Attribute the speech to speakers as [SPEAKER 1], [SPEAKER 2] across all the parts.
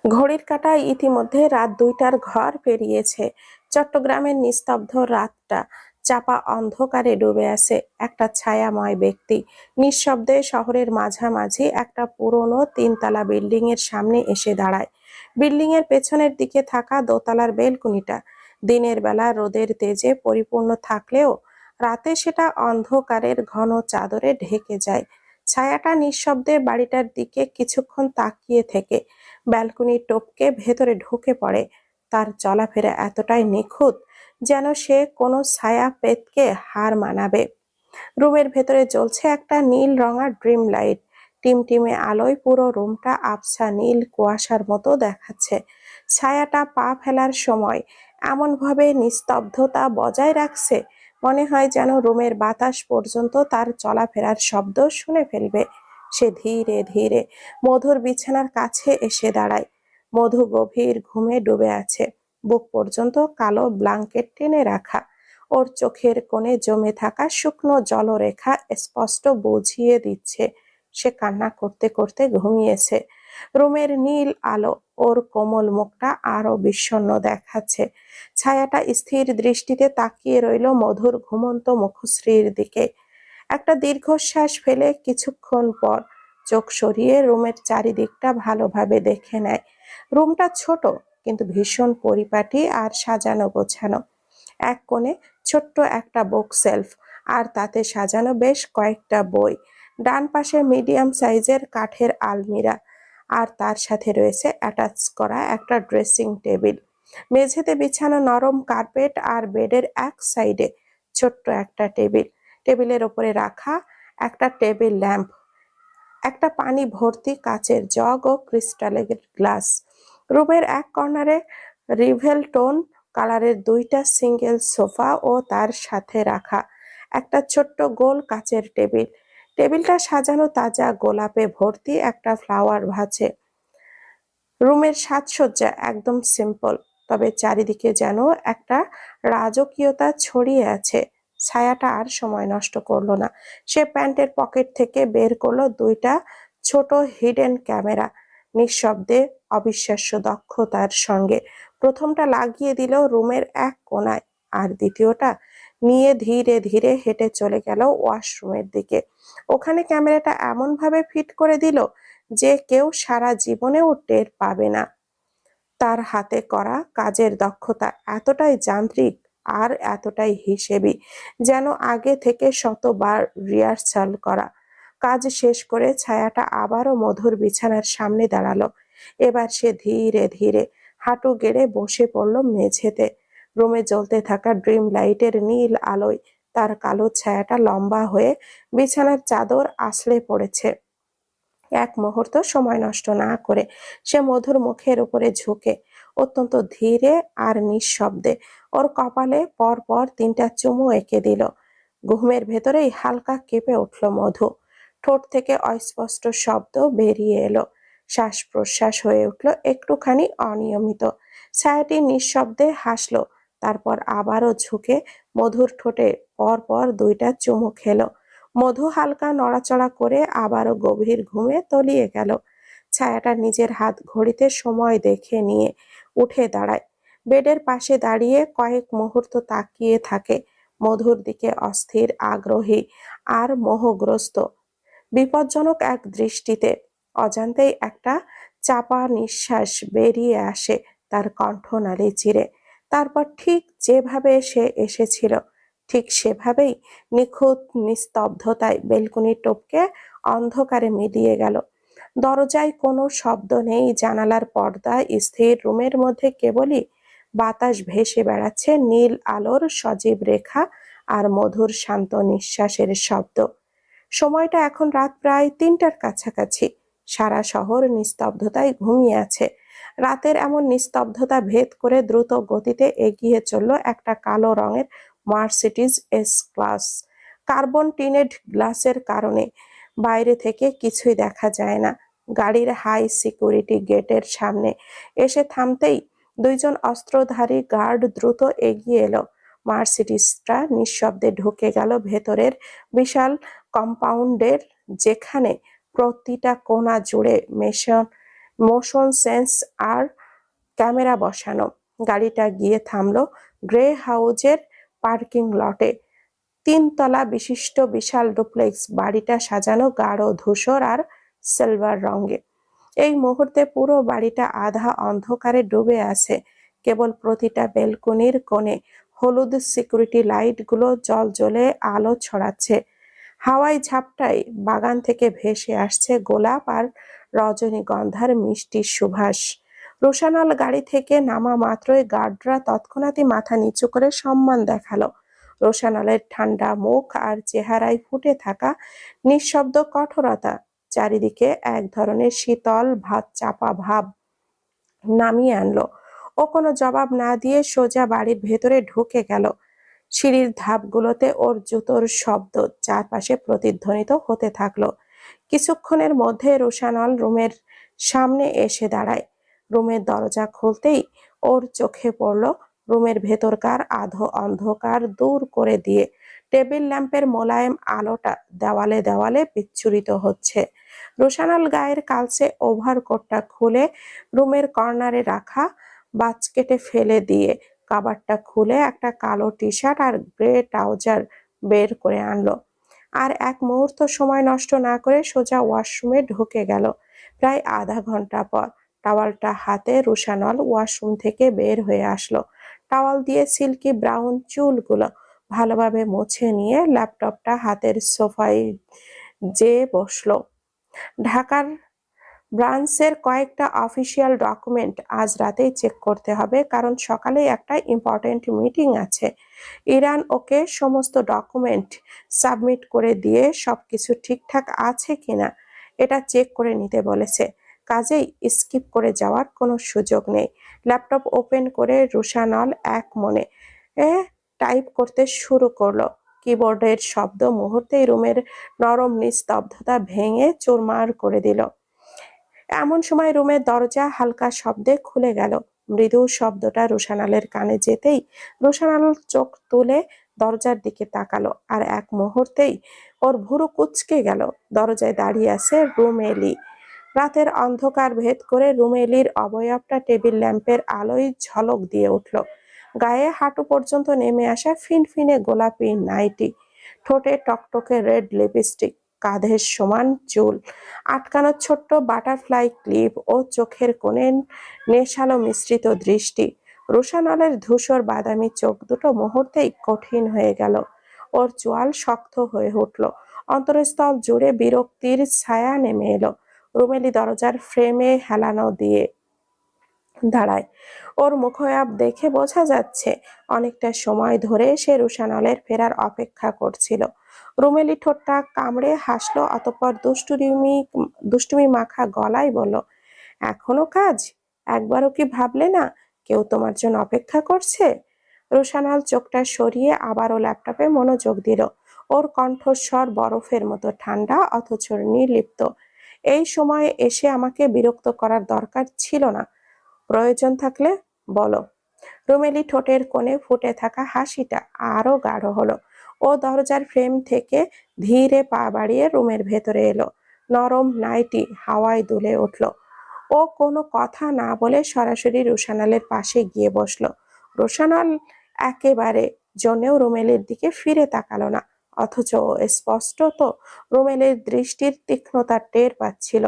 [SPEAKER 1] ঘড়ির কাঁটায় ইতিমধ্যে রাত ২টার ঘর পেরিয়েছে। চট্টগ্রামের নিস্তব্ধ রাতটা চাপা অন্ধকারে ডুবে আছে। একটা ছায়াময় ব্যক্তি নিঃশব্দে শহরের মাঝামাঝি একটা পুরনো ৩ তলা বিল্ডিং এর সামনে এসে দাঁড়ায়। বিল্ডিং এর পেছনের দিকে থাকা দোতলার বেলকনিটা দিনের বেলা রোদের তেজে পরিপূর্ণ থাকলেও রাতে সেটা অন্ধকারের ঘন চাদরে ঢেকে যায়। ছায়াটা নিঃশব্দে বাড়িটার দিকে কিছুক্ষণ তাকিয়ে থেকে ব্যালকনি টপকে ভেতরে ঢুকে পড়ে। তার চলাফেরা এতটাই নিখুঁত যেন সে কোনো ছায়া পেতকে হার মানাবে। রুমের ভেতরে জ্বলছে একটা নীল রঙা ড্রিম লাইট। টিমটিমে আলোয় পুরো রুমটা আবছা নীল কুয়াশার মতো দেখাচ্ছে। ছায়াটা পা ফেলার সময় এমনভাবে নিস্তব্ধতা বজায় রাখছে, মনে হয় যেন রুমের বাতাস পর্যন্ত তার চলাফেরার শব্দ শুনে ফেলবে। সে ধীরে ধীরে মধুর বিছানার কাছে এসে দাঁড়ায়। মধু গভীর ঘুমে ডুবে আছে, বুক পর্যন্ত কালো ব্ল্যাঙ্কেট টেনে রাখা। ওর চোখের কোণে জমে থাকা শুকনো জলরেখা স্পষ্ট বুঝিয়ে দিচ্ছে সে কান্না করতে করতে ঘুমিয়েছে। রুমের নীল আলো ওর কোমল মুখটা আরো বিষণ্ণ দেখাচ্ছে। ছায়াটা স্থির দৃষ্টিতে তাকিয়ে রইল মধুর ঘুমন্ত মুখশ্রীর দিকে। একটা দীর্ঘশ্বাস ফেলে কিছুক্ষণ পর চোখ সরিয়ে রুমের চারিদিকটা ভালোভাবে দেখে নেয়। রুমটা ছোট কিন্তু ভীষণ পরিপাটি আর সাজানো গোছানো। এক কোণে ছোট্ট একটা বুক সেলফ, আর তাতে সাজানো বেশ কয়েকটা বই। ডান পাশে মিডিয়াম সাইজের কাঠের আলমিরা, আর তার সাথে রয়েছে অ্যাটাচ করা একটা ড্রেসিং টেবিল। মেঝেতে বিছানো নরম কার্পেট, আর বেডের এক সাইডে ছোট্ট একটা টেবিল। টেবিলের ওপরে রাখা একটা টেবিল ল্যাম্প, একটা পানি ভর্তি কাচের জগ ও ক্রিস্টালের গ্লাস। রুমের এক কর্নারে রিভেল টোন কালারের ২টা সিঙ্গেল সোফা ও তার সাথে রাখা একটা ছোট্ট গোল কাচের টেবিল। টেবিলটা সাজানো তাজা গোলাপে ভর্তি একটা ফ্লাওয়ার ভাছে। রুমের সাজসজ্জা একদম সিম্পল, তবে চারিদিকে যেন একটা রাজকীয়তা ছড়িয়ে আছে। ছায়াটা আর সময় নষ্ট করলো না। সে প্যান্টের পকেট থেকে বের করলো ২টা ছোট হিডেন ক্যামেরা। নিঃশব্দে অবিশ্বাস্য দক্ষতার সঙ্গে প্রথমটা লাগিয়ে দিল রুমের এক কোণায়, আর দ্বিতীয়টা নিয়ে ধীরে ধীরে হেঁটে চলে গেল ওয়াশরুমের দিকে। ওখানে ক্যামেরাটা এমন ভাবে ফিট করে দিল যে কেউ সারা জীবনেও টের পাবে না। তার হাতে করা কাজের দক্ষতা এতটাই যান্ত্রিক আর এতটাই হিসেবি, যেন আগে থেকে শতবার রিহার্সাল করা। কাজ শেষ করে ছায়াটা আবারও মধুর বিছানার সামনে দাঁড়ালো। এবার সে ধীরে ধীরে হাঁটু গেড়ে বসে পড়ল মেঝেতে। রুমে জ্বলতে থাকা ড্রিম লাইটের নীল আলোয় তার কালো ছায়াটা লম্বা হয়ে বিছানার চাদর আছড়ে পড়েছে। এক মুহূর্ত সময় নষ্ট না করে সে মধুর মুখের উপরে ঝুঁকে অত্যন্ত ধীরে আর নিঃশব্দে ওর কপালে পর পর ৩টা চুমু এঁকে দিল। ঘুমের ভেতরেই হালকা কেঁপে উঠল মধু। ঠোঁট থেকে অস্পষ্ট শব্দ বেরিয়ে এলো। শ্বাস প্রশ্বাস হয়ে উঠল একটুখানি অনিয়মিত। ছায়াটি নিঃশব্দে হাসলো, তারপর আবারও ঝুঁকে মধুর ঠোঁটে পর পর ২টা চুমু খেলো। মধু হালকা নড়াচড়া করে আবারও গভীর ঘুমে তলিয়ে গেল। ছায়াটা নিজের হাত ঘড়িতে সময় দেখে নিয়ে উঠে দাঁড়ায়। বেডের পাশে দাঁড়িয়ে কয়েক মুহূর্ত তাকিয়ে থাকে মধুর দিকে, অস্থির, আগ্রহী আর মোহগ্রস্ত। বিপজ্জনক এক দৃষ্টিতে। অজান্তেই একটা চাপা নিঃশ্বাস বেরিয়ে আসে তার কণ্ঠনালী চিরে। তারপর ঠিক যেভাবে সে এসেছিল ঠিক সেভাবেই নিখুঁত নিস্তব্ধতায় বেলকনি টপকে অন্ধকারে মিলিয়ে গেল। দরজায় কোনো শব্দ নেই, জানালার পর্দা স্থির। রুমের মধ্যে কেবলই বাতাস ভেসে বেড়াচ্ছে, নীল আলোর সজীব রেখা আর মধুর শান্ত নিঃশ্বাসের শব্দ। সময়টা এখন রাত প্রায় ৩টার কাছাকাছি। সারা শহর নিস্তব্ধতায় ঘুমিয়ে আছে। রাতের এমন নিস্তব্ধতা ভেদ করে দ্রুত গতিতে এগিয়ে চলল একটা কালো রঙের মার্সিডিজ এস ক্লাস। কার্বন টিনেড গ্লাসের কারণে বাইরে থেকে কিছুই দেখা যায় না। গাড়ির হাই সিকিউরিটি গেটের সামনে এসে থামতেই ২জন অস্ত্রধারী গার্ড দ্রুত এগিয়ে এলো। মার্সিডিজটা নিঃশব্দে ঢুকে গেল ভেতরের বিশাল কম্পাউন্ডের, যেখানে প্রতিটা কোণা জুড়ে মোশন সেন্স আর ক্যামেরা বসানো। গাড়িটা গিয়ে থামলো গ্রে হাউজের পার্কিং লটে। 3 তলা বিশিষ্ট বিশাল ডুপ্লেক্স বাড়িটা সাজানো গাঢ় ধূসর আর সিলভার রঙে। এই মুহূর্তে পুরো বাড়িটা আধা অন্ধকারে ডুবে আছে। কেবল প্রতিটা বেলকনির কোণে হলুদ সিকিউরিটি লাইটগুলো জ্বলে আলো ছড়াচ্ছে। হাওয়াই ঝাপটায় বাগান থেকে ভেসে আসছে গোলাপ আর রজনীগন্ধার মিষ্টি সুবাস। রোশানল গাড়ি থেকে নামা মাত্রই গার্ডরা তৎক্ষণাৎই মাথা নিচু করে সম্মান দেখালো। রোশানলের ঠান্ডা মুখ আর চেহারায় ফুটে থাকা নিঃশব্দ কঠোরতা চারিদিকে এক ধরনের শীতল চাপা ভাব নামিয়ে আনলো। ও কোনো জবাব না দিয়ে সোজা বাড়ির ভেতরে ঢুকে গেল। সিঁড়ির ধাপগুলোতে ওর জুতোর শব্দ চারপাশে প্রতিধ্বনিত হতে থাকলো। কিছুক্ষণের মধ্যে রোশানল রুমের সামনে এসে দাঁড়ায়। রুমের দরজা খুলতেই ওর চোখে পড়ল রুমের ভেতরকার আধো অন্ধকার দূর করে দিয়ে টেবিল ল্যাম্পের মোলায়েম আলোটা দেওয়ালে দেওয়ালে বিচ্ছুরিত হচ্ছে। রোশানল গায়ের কালচে ওভারকোটটা খুলে রুমের কর্নারে রাখা বাস্কেটে ফেলে দিয়ে কাবারটা খুলে একটা কালো টি শার্ট আর গ্রে ট্রাউজার বের করে আনলো। আর এক মুহূর্ত সময় নষ্ট না করে সোজা ওয়াশরুমে ঢুকে গেল। প্রায় আধা ঘন্টা পর টাওয়ালটা হাতে রোশানল ওয়াশরুম থেকে বের হয়ে আসলো। টাওয়াল দিয়ে সিল্কি ব্রাউন চুলগুলো ভালোভাবে মুছে নিয়ে ল্যাপটপটা হাতের সোফায় যেয়ে বসলো। ঢাকার ব্রাঞ্চের কয়েকটা অফিসিয়াল ডকুমেন্ট আজ রাতেই চেক করতে হবে, কারণ সকালে একটা ইম্পর্টেন্ট মিটিং আছে। ইরান ওকে সমস্ত ডকুমেন্ট সাবমিট করে দিয়ে সবকিছু ঠিকঠাক আছে কিনা এটা চেক করে নিতে বলেছে। কাজেই স্কিপ করে যাওয়ার কোনো সুযোগ নেই। ল্যাপটপ ওপেন করে রোশানল এক মনে টাইপ করতে শুরু করলো। কিবোর্ডের শব্দ মুহূর্তেই রুমের নরম নিস্তব্ধতা ভেঙে চুরমার করে দিল। এমন সময় রুমের দরজা হালকা শব্দে খুলে গেল। মৃদু শব্দটা রোশানলের কানে যেতেই রোশানল চোখ তুলে দরজার দিকে তাকালো। আর এক মুহূর্তেই ওর ভুরু কুঁচকে গেল। দরজায় দাঁড়িয়ে আছে রুমেলি। রাতের অন্ধকার ভেদ করে রুমেলির অবয়বটা টেবিল ল্যাম্পের আলোয় ঝলক দিয়ে উঠল। গায়ে হাঁটু পর্যন্ত নেমে আসা ফিনফিনে গোলাপি নাইটি, ঠোঁটে টকটকে রেড লিপস্টিক, কাঁধের সমান চুল, আটকানো ছোট্ট বাটারফ্লাই ক্লিপ ও চোখের কোণে নেশালো মিশ্রিত দৃষ্টি। রোশানলের ধূসর বাদামি চোখ দুটো মুহূর্তেই কঠিন হয়ে গেল। ওর চোয়াল শক্ত হয়ে উঠল। অন্তরস্থল জুড়ে বিরক্তির ছায়া নেমে এলো। রুমেলি দরজার ফ্রেমে হেলানো দিয়ে দাঁড়ায়। ওর মুখাবয়ব দেখে বোঝা যাচ্ছে অনেকটা সময় ধরে সে রোশানলের ফেরার অপেক্ষা করছিল। রুমেলি ঠোঁটটা কামড়ে হাসলো, অতঃপর দুষ্টুমি মাখা গলায় বলল, এখনো কাজ? একবারও কি ভাবলে না কেউ তোমার জন্য অপেক্ষা করছে? রোশানল চোখটা সরিয়ে আবারও ল্যাপটপে মনোযোগ দিল। ওর কণ্ঠস্বর বরফের মতো ঠান্ডা অথচ নির্লিপ্ত। এই সময়ে এসে আমাকে বিরক্ত করার দরকার ছিল না। প্রয়োজন থাকলে বলো। রুমেলি ঠোঁটের কোণে ফুটে থাকা হাসিটা আরো গাঢ় হলো। ও দরজার ফ্রেম থেকে ধীরে পা বাড়িয়ে রুমের ভেতরে এলো। নরম নাইটি হাওয়ায় দুলে উঠল। ও কোনো কথা না বলে সরাসরি রোশানলের পাশে গিয়ে বসলো। রোশানল একেবারে জন্যেও রুমেলির দিকে ফিরে তাকালো না, অথচ ও স্পষ্টত রুমেলির দৃষ্টির তীক্ষ্ণতা টের পাচ্ছিল।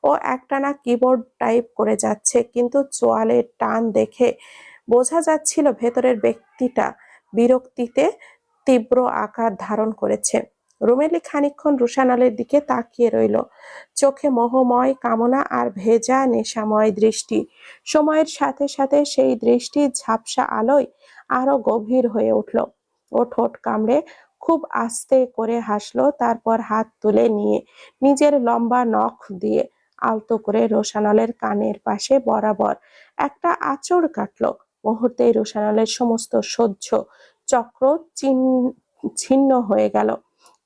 [SPEAKER 1] ও একটানা কিবোর্ড টাইপ করে যাচ্ছে, কিন্তু চোয়ালের টান দেখে বোঝা যাচ্ছিল ভেতরের ব্যক্তিটা বিরক্তিতে তীব্র আকার ধারণ করেছে। রুমেলি খানিকক্ষণ রোশানলের দিকে তাকিয়ে রইল, চোখে মোহময় কামনা আর ভেজা নেশাময় দৃষ্টি। সময়ের সাথে সাথে সেই দৃষ্টির ঝাপসা আলোয় আরো গভীর হয়ে উঠল। ও ঠোঁট কামড়ে খুব আস্তে করে হাসলো, তারপর হাত তুলে নিয়ে নিজের লম্বা নখ দিয়ে আলতো করে রোশানলের কানের পাশে বরাবর একটা আঁচড় কাটলো। মুহূর্তেই রোশানলের সমস্ত সহ্য চক্র ছিন্ন হয়ে গেল।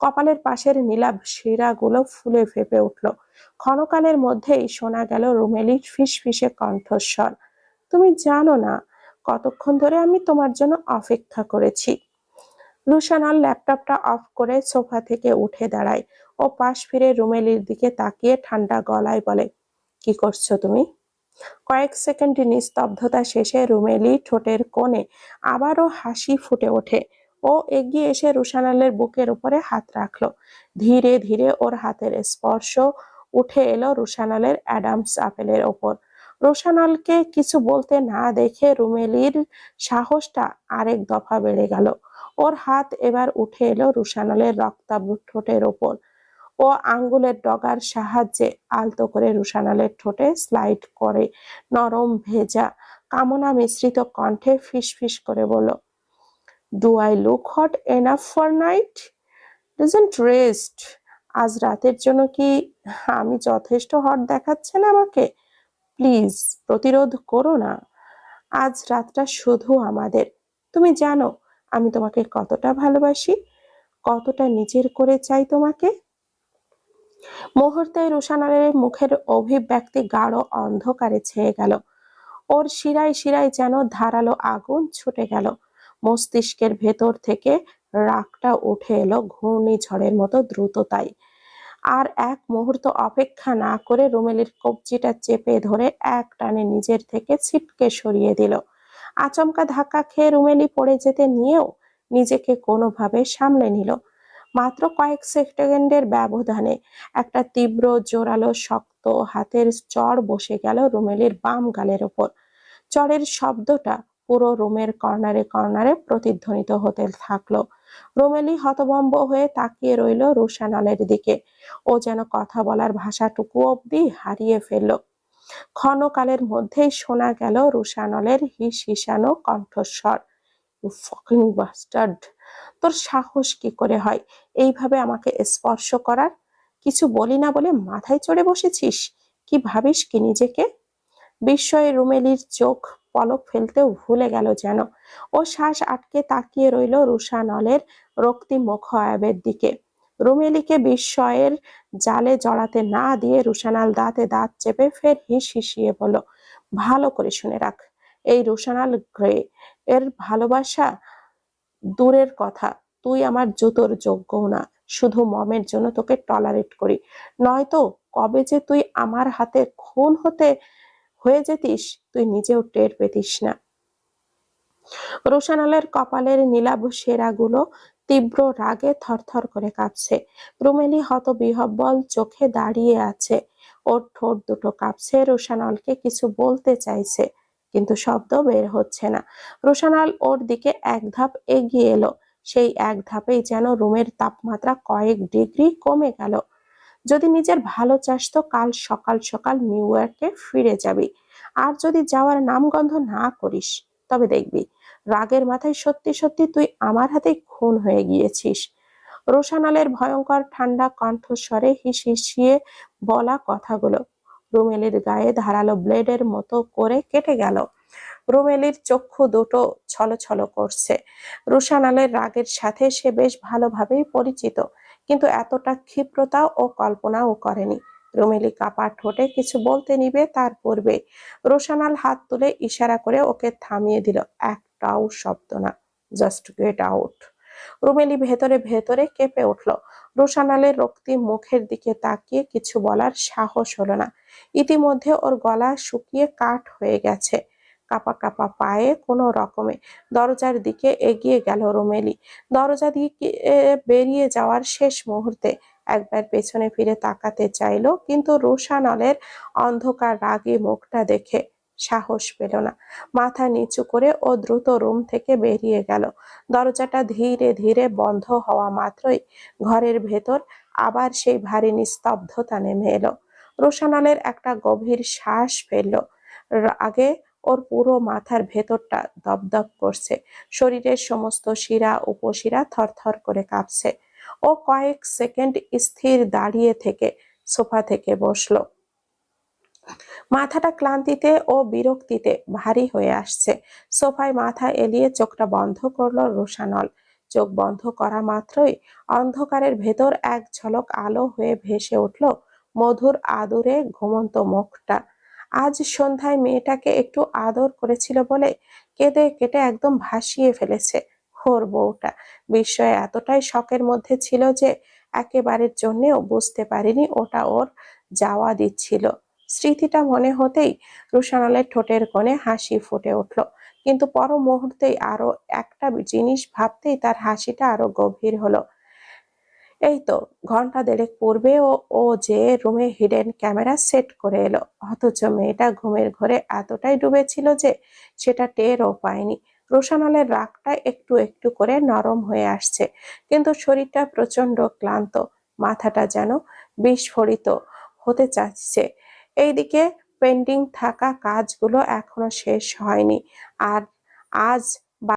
[SPEAKER 1] কপালের পাশের নীলাভ শিরাগুলো ফুলে ফেপে উঠল। ক্ষণকালের মধ্যেই শোনা গেল রুমেলির ফিসফিসে কণ্ঠস্বর, তুমি জানো না কতক্ষণ ধরে আমি তোমার জন্য অপেক্ষা করেছি। রোশানল ল্যাপটপটা অফ করে সোফা থেকে উঠে দাঁড়ায়। ও পাশ ফিরে রুমেলির দিকে তাকিয়ে ঠান্ডা গলায় বলে, কি করছো তুমি? কয়েক সেকেন্ড নিস্তব্ধতা শেষে রুমেলি ঠোঁটের কোণে আবারও হাসি ফুটে ওঠে। ও এগিয়ে এসে রুশানালের বুকের উপরে হাত রাখলো। ধীরে ধীরে ওর হাতের স্পর্শ উঠে এলো রুশানালের অ্যাডামস আপেলের ওপর। রুশানালকে কিছু বলতে না দেখে রুমেলির সাহসটা আরেক দফা বেড়ে গেল। ওর হাত এবার উঠে এলো রুশানালের রক্তাভ ঠোঁটের ওপর। ও আঙ্গুলের ডগার সাহায্যে আলতো করে রুশানালের ঠোঁটে স্লাইড করে নরম ভেজা কামনা মিশ্রিত কণ্ঠে ফিসফিস করে বলল, do I look hot enough for night? ডজন্ট rest. আজ রাতের জন্য কি আমি যথেষ্ট হট দেখাচ্ছেন আমাকে? প্লিজ প্রতিরোধ করো না। আজ রাতটা শুধু আমাদের। তুমি জানো আমি তোমাকে কতটা ভালোবাসি, কতটা নিজের করে চাই তোমাকে। মুহূর্তে রুশানালের মুখের অভিব্যক্তি গাঢ় অন্ধকারে ছেয়ে গেল। ওর শিরায় শিরায় যেন ধারালো আগুন ছুটে গেল। মস্তিষ্কের ভেতর থেকে রাগটা উঠে এলো ঘূর্ণিঝড়ের মতো দ্রুততায়। আর এক মুহূর্ত অপেক্ষা না করে রুমেলির কবজিটা চেপে ধরে এক টানে নিজের থেকে ছিটকে সরিয়ে দিল। আচমকা ধাক্কা খেয়ে রুমেলি পড়ে যেতে নিয়েও নিজেকে কোনোভাবে সামলে নিল। মাত্র কয়েক সেকেন্ডের ব্যবধানে একটা তীব্র জোরালো শক্ত হাতের চড় বসে গেল রুমেলির বাম গালের ওপর। চড়ের শব্দটা পুরো রুমের কর্নারে কর্নারে প্রতিধ্বনিত হতে থাকলো। রুমেলি হতভম্ব হয়ে তাকিয়ে রইল রুশানালের দিকে। ও যেন কথা বলার ভাষাটুকু অব্দি হারিয়ে ফেলল। ক্ষণকালের মধ্যেই শোনা গেল রুশানলের হিসানো কণ্ঠস্বর, ইউ ফাকিং বাস্টার্ড! তোর সাহস কি করে হয় এইভাবে আমাকে স্পর্শ করার? কিছু বলি না বলে মাথায় চড়ে বসেছিস? কি ভাবিস কি নিজেকে? বিস্ময়ে রুমেলির চোখ পলক ফেলতেও ভুলে গেল যেন। ও শ্বাস আটকে তাকিয়ে রইল রুশানলের রক্তিম মুখায়বের দিকে। রুমেলিকে বিস্ময়ের জালে জড়াতে না দিয়ে রুশানাল দাঁতে দাঁত চেপে ফের হিসিয়ে বলল, ভালো করে শুনে রাখ, এই রুশানাল গ্রে এর ভালোবাসা দূরের কথা, তুই আমার জুতোর যোগ্যও না। শুধু মমের জন্য তোকে টলারেট করি, নয়তো কবে যে তুই আমার হাতে খুন হয়ে যেতিস তুই নিজেও টের পেতিস না। রোশানালের কপালের নীলাভ শেরাগুলো তীব্র রাগে থরথর করে কাঁপছে। রুমেলি হতবিহ্বল চোখে দাঁড়িয়ে আছে। ওর ঠোঁট দুটো কাঁপছে, রোশানালকে কিছু বলতে চাইছে কিন্তু শব্দ বের হচ্ছে না। রোশানাল ওর দিকে এক ধাপ এগিয়ে এলো। সেই এক ধাপেই যেন রুমের তাপমাত্রা কয়েক ডিগ্রি কমে গেল। যদি নিজের ভালো চাস তো কাল সকাল সকাল নিউ ইয়র্কে ফিরে যাবি। আর যদি যাওয়ার নামগন্ধ না করিস তবে দেখবি রাগের মাথায় সত্যি সত্যি তুই আমার হাতে খুন হয়ে গিয়েছিস। রোশানালের ভয়ঙ্কর ঠান্ডা কণ্ঠস্বরে হিসিয়ে বলা কথাগুলো রুমেলির গায়ে ধারালো ব্লেডের মতো করে কেটে গেল। রুমেলির চক্ষু দুটো ছলছল করছে। রুশানালের রাগের সাথে সে বেশ ভালোভাবেই পরিচিত, কিন্তু এতটা ক্ষিপ্রতা ও কল্পনাও করেনি। রুমেলি কাপা ঠোঁটে কিছু বলতে নিবে তার পূর্বে রোশানাল হাত তুলে ইশারা করে ওকে থামিয়ে দিল। একটাও শব্দ না, জাস্ট গেট আউট। রুমেলি ভেতরে ভেতরে কেঁপে উঠল। রোশানালের রক্তিম মুখের দিকে তাকিয়ে কিছু বলার সাহস হলো না। ইতিমধ্যে ওর গলা শুকিয়ে কাঠ হয়ে গেছে। কাপা কাপা পায়ে কোনো রকমে দরজার দিকে এগিয়ে গেল রুমেলি। দরজা দিয়ে বেরিয়ে যাওয়ার শেষ মুহূর্তে একবার পেছনে ফিরে তাকাতে চাইলো, কিন্তু রোশানলের অন্ধকার রাগী মুখটা দেখে সাহস পেল না। মাথা নিচু করে ও দ্রুত রুম থেকে বেরিয়ে গেল। দরজাটা ধীরে ধীরে বন্ধ হওয়া মাত্রই ঘরের ভেতর আবার সেই ভারী নিস্তব্ধতা নেমে এলো। রোশানলের একটা গভীর শ্বাস ফেলল। আগে ওর পুরো মাথার ভেতরটা দপদপ করছে। শরীরের সমস্ত শিরা উপশিরা থরথর করে কাঁপছে। ও কয়েক সেকেন্ড স্থির দাঁড়িয়ে থেকে সোফা থেকে বসলো। মাথাটা ক্লান্তিতে ও বিরক্তিতে ভারী হয়ে আসছে। সোফায় মাথা এলিয়ে চোখটা বন্ধ করলো রোশানল। চোখ বন্ধ করা মাত্রই অন্ধকারের ভেতর এক ঝলক আলো হয়ে ভেসে উঠল মধুর আদরে ঘুমন্ত মুখটা। আজ সন্ধ্যায় মেয়েটাকে একটু আদর করেছিল বলে কেঁদে কেটে একদম ভাসিয়ে ফেলেছে ওর বউটা। বিস্ময়ে এতটাই শকের মধ্যে ছিল যে একেবারের জন্যেও বুঝতে পারিনি ওটা ওর যাওয়া দিচ্ছিল। স্মৃতিটা মনে হতেই রুশানালের ঠোঁটের কোণে হাসি ফুটে উঠল, কিন্তু পর মুহূর্তেই আরো একটা জিনিস ভাবতেই তার হাসিটা আরো গভীর হলো। এই তো ঘন্টা দেড়েক পূর্বে ও যে রুমে হিডেন ক্যামেরা সেট করে এলো, অথচ মেয়েটা ঘুমের ঘোরে এতটাই ডুবেছিল যে সেটা টেরও পায়নি। রোশানালের রাগটা একটু একটু করে নরম হয়ে আসছে, কিন্তু শরীরটা প্রচন্ড ক্লান্ত, মাথাটা যেন বিস্ফোরিত হতে চাচ্ছে। এইদিকে পেন্ডিং থাকা কাজগুলো এখনো শেষ হয়নি, আর আজ